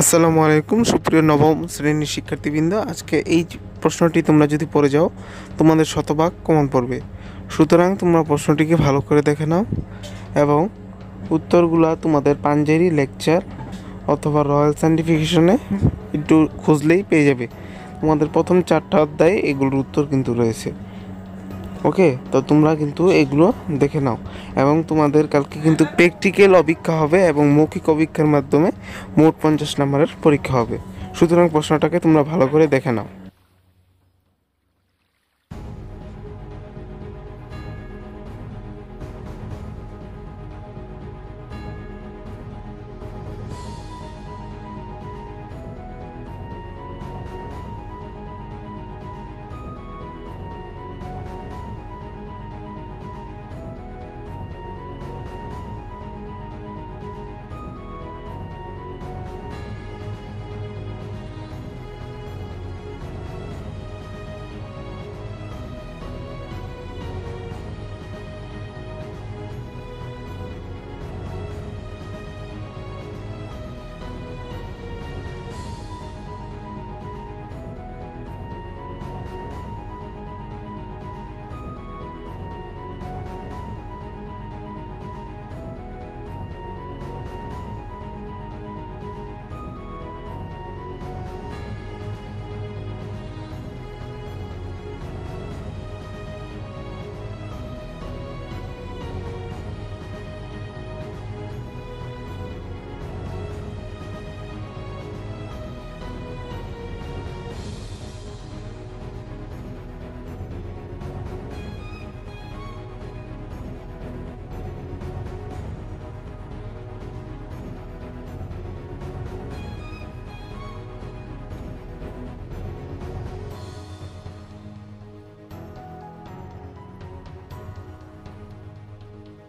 আসসালামু আলাইকুম সুপ্রিয় নবম শ্রেণীর শিক্ষার্থীবৃন্দ, আজকে এই প্রশ্নটি তোমরা যদি পড়ে যাও তোমাদের শতভাগ কমন পড়বে। সুতরাং তোমরা প্রশ্নটিকে ভালো করে দেখে নাও এবং উত্তরগুলা তোমাদের পাঞ্জেরি লেকচার অথবা রয়্যাল সায়েন্টিফিকেশনে একটু খুঁজলেই পেয়ে যাবে। তোমাদের প্রথম 4টা অধ্যায়ে এগুলোর উত্তর কিন্তু রয়েছে। ওকে, তো তোমরা কিন্তু এগুলো দেখে নাও এবং তোমাদের কালকে কিন্তু প্র্যাকটিক্যাল অভিজ্ঞতা হবে এবং মৌখিক অভিজ্ঞতার মাধ্যমে মোট 50 নম্বরের পরীক্ষা হবে। সুতরাং প্রশ্নটাকে তোমরা ভালো করে দেখে নাও।